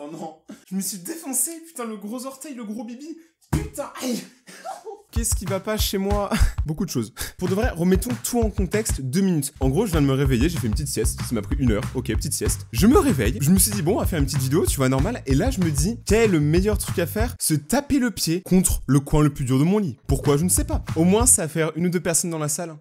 Oh non. Je me suis défoncé, putain, le gros orteil, le gros bibi. Putain, aïe. Qu'est-ce qui va pas chez moi? Beaucoup de choses. Pour de vrai, remettons tout en contexte, 2 minutes. En gros, je viens de me réveiller, j'ai fait une petite sieste, ça m'a pris 1 heure. Ok, petite sieste. Je me réveille, je me suis dit bon, on va faire une petite vidéo, tu vois, normal. Et là, je me dis, quel est le meilleur truc à faire? Se taper le pied contre le coin le plus dur de mon lit. Pourquoi? Je ne sais pas. Au moins, ça va faire 1 ou 2 personnes dans la salle.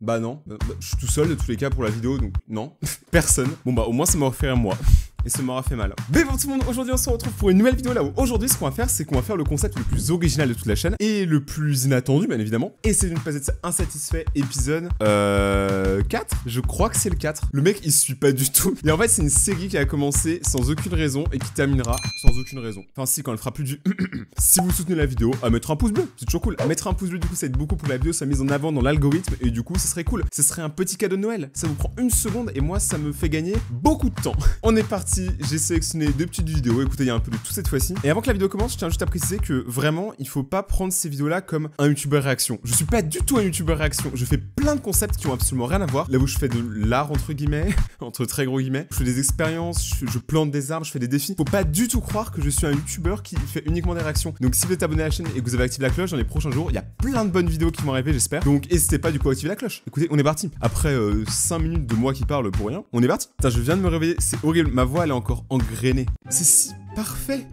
Bah non, je suis tout seul de tous les cas pour la vidéo, donc non. Personne. Bon bah au moins ça m'aura fait un mois. Et ça m'aura fait mal. Mais bon tout le monde, aujourd'hui on se retrouve pour une nouvelle vidéo là où aujourd'hui ce qu'on va faire c'est qu'on va faire le concept le plus original de toute la chaîne et le plus inattendu bien évidemment. Et c'est de ne pas être insatisfait épisode 4. Je crois que c'est le 4. Le mec il suit pas du tout. Et en fait c'est une série qui a commencé sans aucune raison et qui terminera sans aucune raison. Enfin si quand elle fera plus du... Si vous soutenez la vidéo, à mettre un pouce bleu, c'est toujours cool. À mettre un pouce bleu du coup ça aide beaucoup pour la vidéo, ça mise en avant dans l'algorithme et du coup ça serait cool. Ce serait un petit cadeau de Noël. Ça vous prend 1 seconde et moi ça me fait gagner beaucoup de temps. On est parti. J'ai sélectionné 2 petites vidéos, écoutez, il y a un peu de tout cette fois-ci. Et avant que la vidéo commence, je tiens juste à préciser que vraiment, il faut pas prendre ces vidéos-là comme un youtubeur réaction. Je suis pas du tout un youtubeur réaction. Je fais plein de concepts qui ont absolument rien à voir. Là où je fais de l'art, entre guillemets, entre très gros guillemets. Je fais des expériences, je plante des arbres, je fais des défis. Faut pas du tout croire que je suis un youtubeur qui fait uniquement des réactions. Donc si vous êtes abonné à la chaîne et que vous avez activé la cloche, dans les prochains jours, il y a plein de bonnes vidéos qui vont arriver, j'espère. Donc n'hésitez pas du coup à activer la cloche. Écoutez, on est parti. Après 5 minutes de moi qui parle pour rien, on est parti. Putain, je viens de me réveiller, c'est horrible. Ma voix, elle est encore engrainée. C'est si parfait.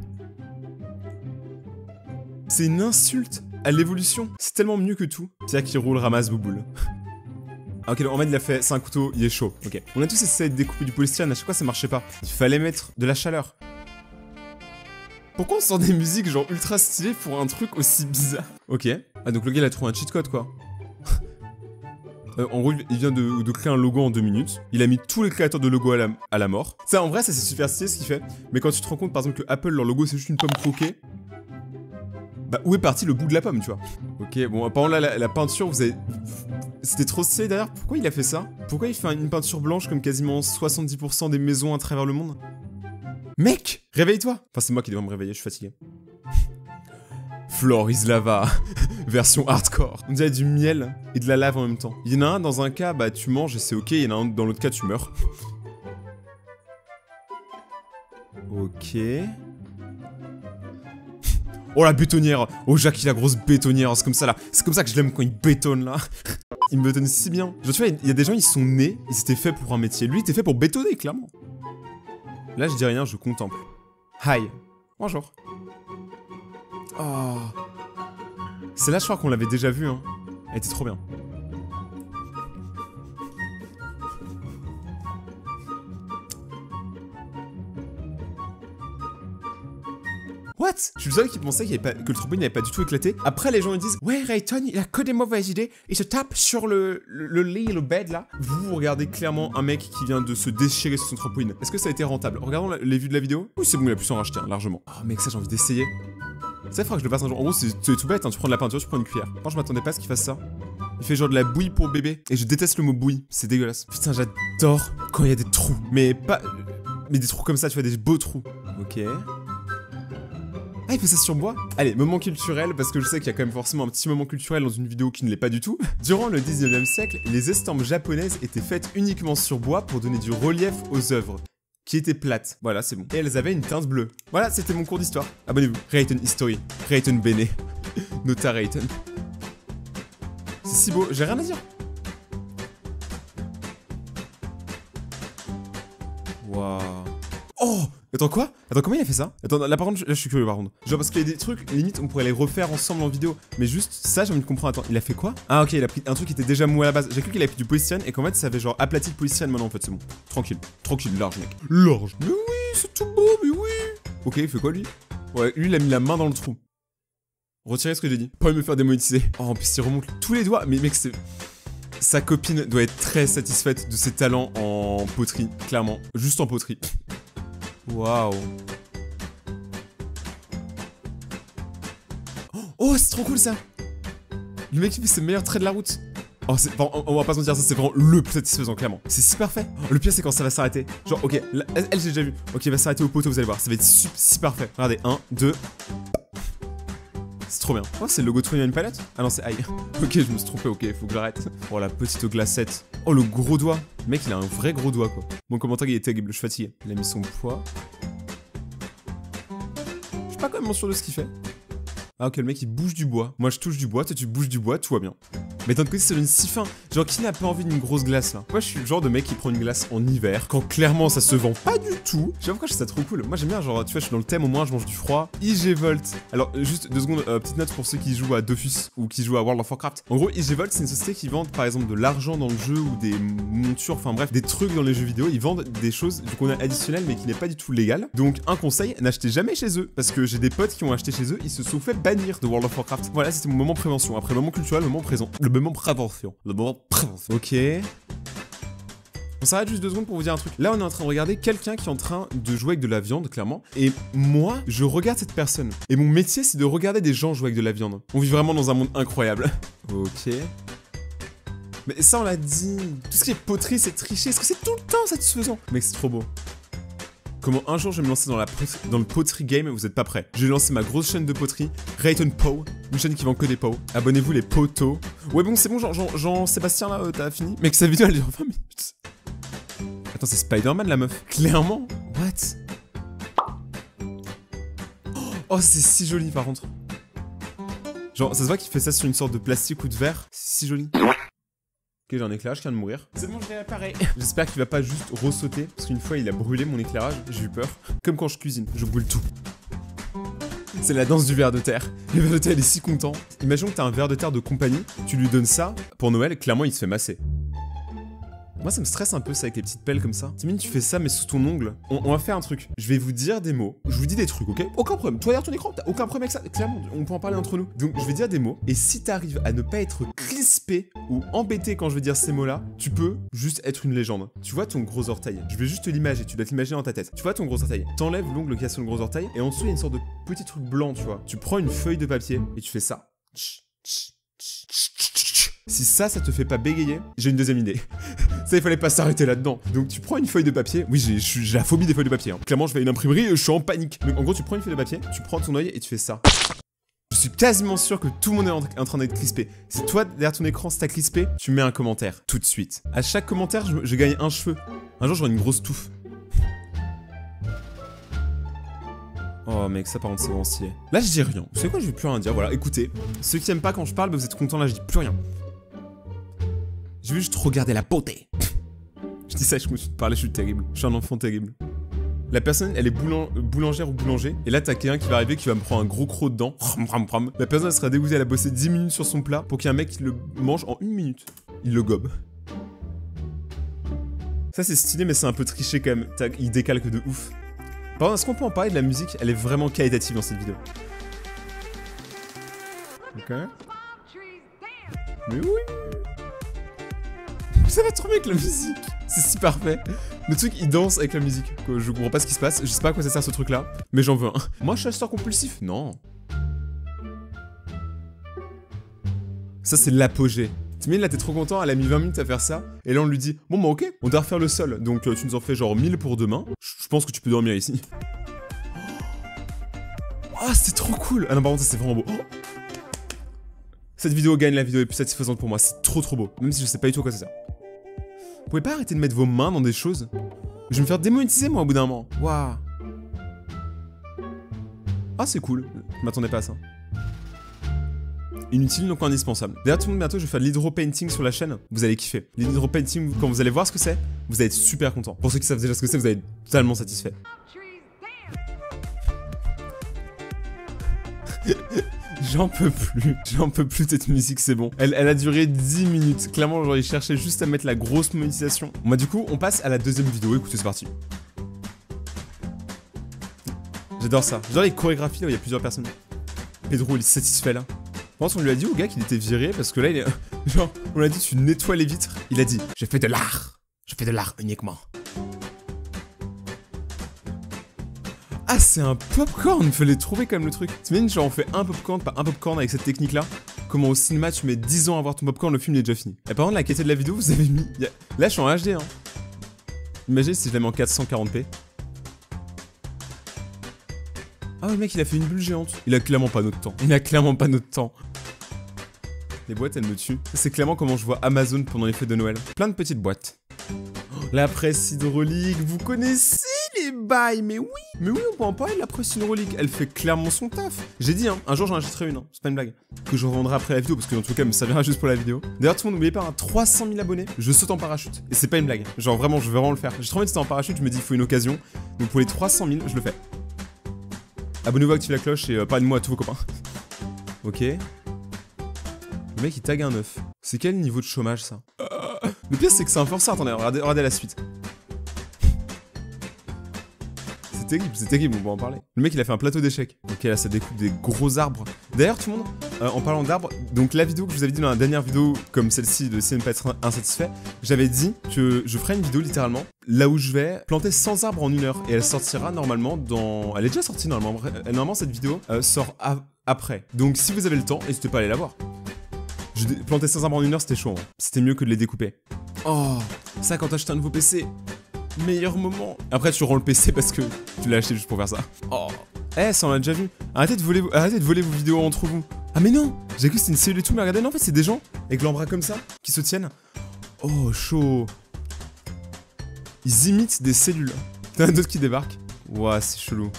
C'est une insulte à l'évolution. C'est tellement mieux que tout. C'est là qu'il roule, ramasse, bouboule. Ok, donc en fait il a fait, c'est un couteau, il est chaud. Ok. On a tous essayé de découper du polystyrène, à chaque fois ça marchait pas. Il fallait mettre de la chaleur. Pourquoi on sort des musiques genre ultra stylées pour un truc aussi bizarre? Ok. Ah donc le gars il a trouvé un cheat code quoi. En gros, il vient de créer un logo en 2 minutes. Il a mis tous les créateurs de logos à la mort. Ça, en vrai, ça c'est super stylé ce qu'il fait. Mais quand tu te rends compte, par exemple, que Apple, leur logo, c'est juste une pomme croquée. Bah, où est parti le bout de la pomme, tu vois? Ok, bon, par contre, là, la peinture, vous avez... C'était trop stylé d'ailleurs. Pourquoi il a fait ça? Pourquoi il fait une peinture blanche comme quasiment 70% des maisons à travers le monde? Mec, réveille-toi! Enfin, c'est moi qui devrais me réveiller, je suis fatigué. Floor is lava, version hardcore. On dirait du miel et de la lave en même temps. Il y en a un, dans un cas, bah tu manges et c'est ok, il y en a un, dans l'autre cas, tu meurs. Ok. Oh la bétonnière. Oh Jackie la grosse bétonnière, c'est comme ça là. C'est comme ça que je l'aime quand il bétonne là. Il me bétonne si bien. Genre tu vois, il y a des gens, ils sont nés, ils étaient faits pour un métier. Lui, il était fait pour bétonner, clairement. Là, je dis rien, je contemple. Hi. Bonjour. Oh. C'est là, je crois qu'on l'avait déjà vu, hein. Elle était trop bien. What? Je suis le seul qui pensait que le trampoline n'avait pas du tout éclaté. Après, les gens ils disent ouais, Rayton, il a que des mauvaises idées. Il se tape sur le lit, le bed là. Vous regardez clairement un mec qui vient de se déchirer sur son trampoline. Est-ce que ça a été rentable? Regardons les vues de la vidéo. Oui, c'est bon, il a pu s'en racheter, hein, largement. Oh, mec, ça, j'ai envie d'essayer. Ça, il faudra que je le fasse un jour. En gros, c'est tout bête, hein. Tu prends de la peinture, tu prends une cuillère. Moi, je m'attendais pas à ce qu'il fasse ça. Il fait genre de la bouillie pour bébé. Et je déteste le mot bouillie. C'est dégueulasse. Putain, j'adore quand il y a des trous. Mais pas. Mais des trous comme ça, tu vois, des beaux trous. Ok. Ah, il fait ça sur bois? Allez, moment culturel, parce que je sais qu'il y a quand même forcément un petit moment culturel dans une vidéo qui ne l'est pas du tout. Durant le 19e siècle, les estampes japonaises étaient faites uniquement sur bois pour donner du relief aux œuvres, qui étaient plates. Voilà, c'est bon. Et elles avaient une teinte bleue. Voilà, c'était mon cours d'histoire. Abonnez-vous. Rayton History. Rayton Bene. Nota Rayton. C'est si beau, j'ai rien à dire. Waouh. Oh! Attends quoi? Attends, comment il a fait ça? Attends, là par contre, là je suis curieux par contre. Genre parce qu'il y a des trucs, limite on pourrait les refaire ensemble en vidéo. Mais juste ça, j'ai envie de comprendre. Attends, il a fait quoi? Ah ok, il a pris un truc qui était déjà mou à la base. J'ai cru qu'il avait pris du polystyrène et qu'en fait ça avait genre aplati le polystyrène maintenant en fait, c'est bon. Tranquille, tranquille, large mec. Large. Mais oui, c'est tout beau, mais oui. Ok, il fait quoi lui? Ouais, lui il a mis la main dans le trou. Retirez ce que j'ai dit. Pas me faire démonétiser. Oh, en plus il remonte tous les doigts. Mais mec, c'est... Sa copine doit être très satisfaite de ses talents en poterie, clairement. Juste en poterie. Waouh. Oh, c'est trop cool ça. Le mec il fait ses meilleurs traits de la route. Oh, on va pas se mentir, ça c'est vraiment le plus satisfaisant, clairement. C'est si parfait. Le pire c'est quand ça va s'arrêter. Genre, ok, là, elle j'ai déjà vu. Ok, il va s'arrêter au poteau, vous allez voir. Ça va être si parfait. Regardez, 1, 2. C'est trop bien. Oh, c'est le logo de 21 Pilots? Ah non, c'est aïe. Ok, je me suis trompé, ok, faut que j'arrête. Oh, la petite glacette. Oh, le gros doigt. Le mec, il a un vrai gros doigt, quoi. Mon commentaire, il est terrible, je suis fatigué. Il a mis son poids. Je suis pas quand même sûr de ce qu'il fait. Ah, ok, le mec, il bouge du bois. Moi, je touche du bois, toi, tu bouges du bois, tout va bien. Mais d'un côté, ça donne si fin. Genre, qui n'a pas envie d'une grosse glace, là? Moi, je suis le genre de mec qui prend une glace en hiver, quand clairement, ça se vend pas du tout. Je sais pas pourquoi je trouve ça trop cool. Moi, j'aime bien, genre, tu vois, je suis dans le thème, au moins, je mange du froid. IG Volt. Alors, juste 2 secondes, petite note pour ceux qui jouent à Dofus ou qui jouent à World of Warcraft. En gros, IG Volt, c'est une société qui vend, par exemple, de l'argent dans le jeu ou des montures, enfin bref, des trucs dans les jeux vidéo. Ils vendent des choses, du coup, additionnelles, mais qui n'est pas du tout légal. Donc, un conseil, n'achetez jamais chez eux. Parce que j'ai des potes qui ont acheté chez eux, ils se sont fait bannir de World of Warcraft. Voilà, c'était mon moment prévention. Après, le moment culturel, le moment présent. Le moment prévention. Le moment prévention. Ok. On s'arrête juste 2 secondes pour vous dire un truc. Là, on est en train de regarder quelqu'un qui est en train de jouer avec de la viande, clairement. Et moi, je regarde cette personne. Et mon métier, c'est de regarder des gens jouer avec de la viande. On vit vraiment dans un monde incroyable. Ok. Mais ça, on l'a dit. Tout ce qui est poterie, c'est tricher. Est-ce que c'est tout le temps satisfaisant? Mec, c'est trop beau. Comment un jour je vais me lancer dans le poterie game, vous êtes pas prêts. Je vais lancer ma grosse chaîne de poterie, Rayton Pow, une chaîne qui vend que des pows. Abonnez-vous les poteaux. Ouais bon c'est bon, Jean-Sébastien là, t'as fini. Mec, sa vidéo elle dure 20 minutes. Attends, c'est Spider-Man la meuf. Clairement. What? Oh, c'est si joli par contre. Genre, ça se voit qu'il fait ça sur une sorte de plastique ou de verre. C'est si joli. Ok, j'ai un éclairage qui vient de mourir. C'est bon, je vais réparer. J'espère qu'il va pas juste ressauter, parce qu'une fois il a brûlé mon éclairage, j'ai eu peur. Comme quand je cuisine, je brûle tout. C'est la danse du ver de terre. Le ver de terre il est si content. Imagine que t'as un ver de terre de compagnie, tu lui donnes ça, pour Noël, clairement il se fait masser. Moi ça me stresse un peu ça avec les petites pelles comme ça. T'imagines tu fais ça mais sous ton ongle. On va faire un truc. Je vais vous dire des mots. Je vous dis des trucs, ok? Aucun problème. Toi derrière ton écran, t'as aucun problème avec ça. Clairement, on peut en parler entre nous. Donc je vais dire des mots. Et si t'arrives à ne pas être crispé ou embêté quand je vais dire ces mots-là, tu peux juste être une légende. Tu vois ton gros orteil. Je vais juste te l'imager. Tu dois t'imaginer dans ta tête. Tu vois ton gros orteil. T'enlèves l'ongle qui a sur le gros orteil. Et en dessous il y a une sorte de petit truc blanc, tu vois. Tu prends une feuille de papier et tu fais ça. Si ça te fait pas bégayer, j'ai une deuxième idée. Ça, il fallait pas s'arrêter là-dedans. Donc, tu prends une feuille de papier. Oui, j'ai la phobie des feuilles de papier. Hein. Clairement, je vais à une imprimerie et je suis en panique. Donc, en gros, tu prends une feuille de papier, tu prends ton œil et tu fais ça. Je suis quasiment sûr que tout le monde est en train d'être crispé. Si toi, derrière ton écran, si t'as crispé, tu mets un commentaire tout de suite. À chaque commentaire, je gagne un cheveu. Un jour, j'aurai une grosse touffe. Oh mec, ça par contre c'est vraiment stylé. Là je dis rien. Vous savez quoi, je vais plus rien dire. Voilà, écoutez. Ceux qui aiment pas quand je parle, bah, vous êtes contents, là je dis plus rien. Je vais juste regarder la beauté. Je dis ça, je me suis parlé, je suis terrible. Je suis un enfant terrible. La personne, elle est boulangère ou boulanger. Et là, t'as quelqu'un qui va arriver, qui va me prendre un gros croc dedans. La personne, elle sera dégoûtée, elle a bossé 10 minutes sur son plat pour qu'il y ait un mec qui le mange en 1 minute. Il le gobe. Ça, c'est stylé, mais c'est un peu triché quand même. Il décalque de ouf. Par contre, est-ce qu'on peut en parler de la musique? Elle est vraiment qualitative dans cette vidéo. Ok. Mais oui. Ça va trop bien avec la musique. C'est si parfait. Le truc, il danse avec la musique. Je comprends pas ce qui se passe. Je sais pas à quoi ça sert ce truc-là. Mais j'en veux un. Moi, je suis acheteur compulsif? Non. Ça, c'est l'apogée. T'imagines, là, t'es trop content. Elle a mis 20 minutes à faire ça. Et là, on lui dit, bon, bah, ok, on doit refaire le sol. Donc, tu nous en fais genre 1000 pour demain. Je pense que tu peux dormir ici. Ah, oh, c'est trop cool. Ah non, par contre, ça, c'est vraiment beau. Oh. Cette vidéo gagne, la vidéo est plus satisfaisante pour moi. C'est trop beau. Même si je sais pas du tout à quoi ça sert. Vous pouvez pas arrêter de mettre vos mains dans des choses? Je vais me faire démonétiser moi au bout d'un moment. Waouh. Ah c'est cool, je m'attendais pas à ça. Inutile donc indispensable. D'ailleurs tout le monde bientôt je vais faire de l'hydropainting sur la chaîne. Vous allez kiffer. L'hydropainting quand vous allez voir ce que c'est, vous allez être super content. Pour ceux qui savent déjà ce que c'est, vous allez être totalement satisfait. J'en peux plus de cette musique, c'est bon. Elle a duré 10 minutes. Clairement, genre, il cherchait juste à mettre la grosse monétisation. Moi, du coup, on passe à la deuxième vidéo. Écoutez, c'est parti. J'adore ça. J'adore les chorégraphies là où il y a plusieurs personnes. Pedro, il est satisfait là. Je pense qu'on lui a dit au gars qu'il était viré parce que là, il est. Genre, on lui a dit, tu nettoies les vitres. Il a dit, j'ai fait de l'art. Je fais de l'art uniquement. Ah, c'est un popcorn, fallait trouver quand même le truc. T'imagines, genre on fait un popcorn, pas un popcorn avec cette technique là. Comment au cinéma tu mets 10 ans à voir ton popcorn, le film il est déjà fini. Et par contre la qualité de la vidéo vous avez mis... Là je suis en HD hein. Imaginez si je la mets en 440p. Ah ouais, le mec il a fait une bulle géante. Il a clairement pas notre temps. Les boîtes, elles me tuent. C'est clairement comment je vois Amazon pendant les fêtes de Noël. Plein de petites boîtes. La presse hydraulique, vous connaissez les bails, mais oui, on peut en parler de la presse hydraulique, elle fait clairement son taf. J'ai dit, hein, un jour j'en achèterai une, hein, c'est pas une blague, que je revendrai après la vidéo, parce que dans tout cas, ça me servira juste pour la vidéo. D'ailleurs, tout le monde, n'oubliez pas, hein, 300 000 abonnés, je saute en parachute, et c'est pas une blague, genre vraiment, je vais vraiment le faire. J'ai trop envie de sauter en parachute, je me dis, il faut une occasion, donc pour les 300 000, je le fais. Abonnez-vous, activez la cloche, et parlez de moi à tous vos copains. Ok. Le mec, il tag un œuf. C'est quel niveau de chômage, ça? Le pire, c'est que c'est un forceur. Attendez, regardez la suite. C'est terrible, on va en parler. Le mec, il a fait un plateau d'échecs. Ok, là, ça découpe des gros arbres. D'ailleurs, tout le monde, en parlant d'arbres, donc la vidéo que je vous avais dit dans la dernière vidéo, comme celle-ci de si ne pas être insatisfait, j'avais dit que je ferais une vidéo littéralement là où je vais planter 100 arbres en 1 heure. Et elle sortira normalement dans... Elle est déjà sortie normalement. Normalement, cette vidéo sort après. Donc, si vous avez le temps, n'hésitez pas à aller la voir. Planter 100 arbres en 1 heure, c'était chaud. Hein. C'était mieux que de les découper. Oh, ça quand t'achètes un nouveau PC. Meilleur moment. Après, tu rends le PC parce que tu l'as acheté juste pour faire ça. Oh. Eh, ça on l'a déjà vu. Arrêtez de voler vos vidéos entre vous. Ah mais non, j'ai cru que c'était une cellule et tout, mais regardez, non, en fait, c'est des gens avec leurs bras comme ça, qui se tiennent. Oh, chaud. Ils imitent des cellules. T'en as d'autres qui débarquent. Ouah, c'est chelou.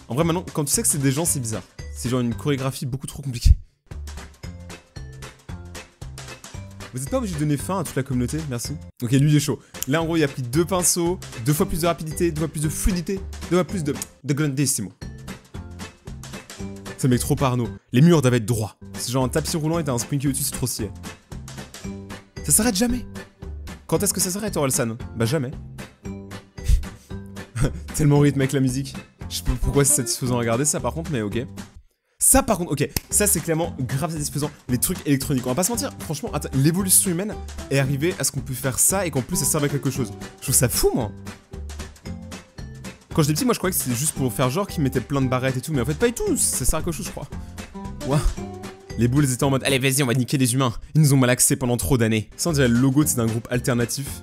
En vrai, maintenant, quand tu sais que c'est des gens, c'est bizarre. C'est genre une chorégraphie beaucoup trop compliquée. Vous n'êtes pas obligé de donner fin à toute la communauté, merci. Ok, lui il est chaud. Là en gros il a pris 2 pinceaux, 2 fois plus de rapidité, 2 fois plus de fluidité, 2 fois plus de grandissimo. C'est un mec trop parano. Les murs doivent être droits. C'est genre un tapis roulant et t'as un sprinky au-dessus, c'est trop stylé. Ça s'arrête jamais. Quand est-ce que ça s'arrête, Orelsan? Bah jamais. Tellement rythme avec la musique. Je sais pas pourquoi c'est satisfaisant à regarder ça par contre, mais ok. Ça par contre, ok, ça c'est clairement grave satisfaisant, les trucs électroniques. On va pas se mentir, franchement, l'évolution humaine est arrivée à ce qu'on peut faire ça et qu'en plus ça serve à quelque chose. Je trouve ça fou, moi. Quand j'étais petit, moi je croyais que c'était juste pour faire genre qu'ils mettaient plein de barrettes et tout, mais en fait pas du tout, ça sert à quelque chose, je crois. Ouah. Les boules étaient en mode, allez vas-y, on va niquer les humains. Ils nous ont malaxés pendant trop d'années. Ça on dirait le logo d'un groupe alternatif.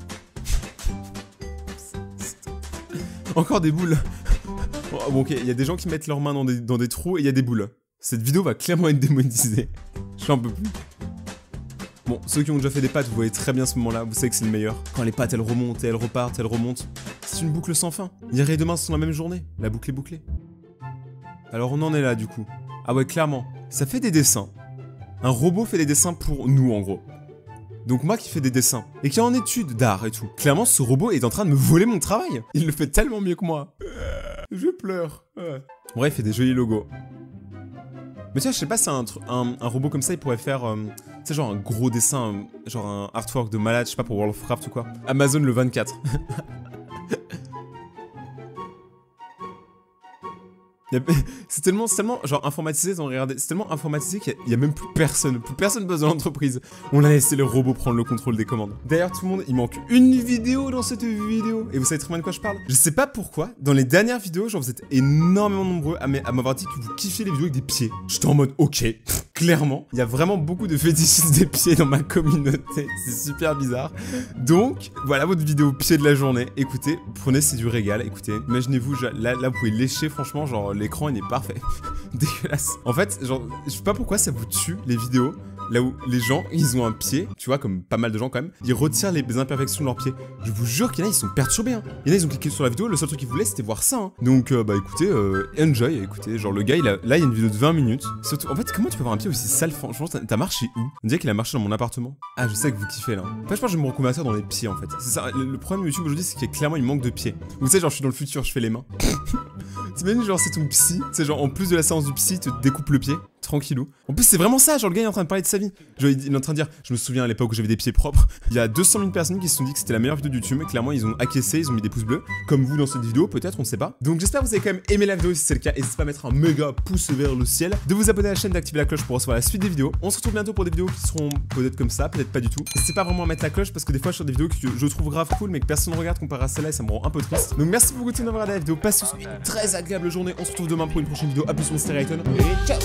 Encore des boules. Bon ok, il y a des gens qui mettent leurs mains dans des trous et il y a des boules. Cette vidéo va clairement être démonétisée. Je suis un peu plus. Bon, ceux qui ont déjà fait des pâtes, vous voyez très bien ce moment-là, vous savez que c'est le meilleur. Quand les pâtes elles remontent et elles repartent, elles remontent. C'est une boucle sans fin. Hier et demain sont la même journée. La boucle est bouclée. Alors on en est là du coup. Ah ouais, clairement. Ça fait des dessins. Un robot fait des dessins pour nous en gros. Donc moi qui fais des dessins et qui est en études d'art et tout. Clairement ce robot est en train de me voler mon travail. Il le fait tellement mieux que moi. Je pleure. Bref, il fait des jolis logos. Mais tiens, je sais pas si un robot comme ça, il pourrait faire, tu sais, genre un gros dessin, genre un artwork de malade, je sais pas, pour World of Warcraft ou quoi. Amazon le 24. C'est tellement genre informatisé, c'est tellement informatisé qu'il y a même plus personne bosse dans l'entreprise. On a laissé le robot prendre le contrôle des commandes. D'ailleurs tout le monde, il manque une vidéo dans cette vidéo. Et vous savez très bien de quoi je parle. Je sais pas pourquoi, dans les dernières vidéos, genre vous êtes énormément nombreux à m'avoir dit que vous kiffiez les vidéos avec des pieds. J'étais en mode ok, clairement, il y a vraiment beaucoup de fétichistes des pieds dans ma communauté. C'est super bizarre. Donc, voilà votre vidéo pied de la journée. Écoutez, prenez, c'est du régal. Écoutez, imaginez-vous, là vous pouvez lécher franchement, genre l'écran il est parfait. Dégueulasse. En fait, genre, je sais pas pourquoi ça vous tue les vidéos là où les gens, ils ont un pied, tu vois, comme pas mal de gens quand même, ils retirent les imperfections de leur pied. Je vous jure qu'il y en a, ils sont perturbés, hein. Il y en a, ils ont cliqué sur la vidéo, le seul truc qu'ils voulaient, c'était voir ça, hein. Donc, bah écoutez, enjoy, écoutez, genre le gars, là, il y a une vidéo de 20 minutes. Surtout, en fait, comment tu peux avoir un pied aussi sale? Franchement, t'as marché où? On dirait qu'il a marché dans mon appartement. Ah, je sais que vous kiffez, là. En fait, je pense que je vais me reconvertir dans les pieds, en fait. C'est ça, le problème de YouTube aujourd'hui, c'est qu'il y a clairement, il manque de pieds. Vous savez, genre, je suis dans le futur, je fais les mains. T'imagines, genre, c'est ton psy, c'est genre, en plus de la séance du psy, te découpe le pied. Tranquillou. En plus, c'est vraiment ça, genre le gars il est en train de parler de sa vie. Genre, il est en train de dire, je me souviens à l'époque où j'avais des pieds propres, il y a 200 000 personnes qui se sont dit que c'était la meilleure vidéo de YouTube, et clairement ils ont acquiescé, ils ont mis des pouces bleus, comme vous dans cette vidéo, peut-être, on sait pas. Donc j'espère que vous avez quand même aimé la vidéo, si c'est le cas, n'hésitez pas à mettre un méga pouce vers le ciel, de vous abonner à la chaîne, d'activer la cloche pour recevoir la suite des vidéos. On se retrouve bientôt pour des vidéos qui seront peut-être comme ça, peut-être pas du tout. N'hésitez pas vraiment à mettre la cloche parce que des fois je sors des vidéos que je trouve grave cool, mais que personne ne regarde comparé à celle-là et ça me rend un peu triste. Donc merci beaucoup de m'avoir regardé la vidéo, passez une très agréable journée, on se retrouve demain pour une prochaine vidéo, à plus mon Stereo et ciao.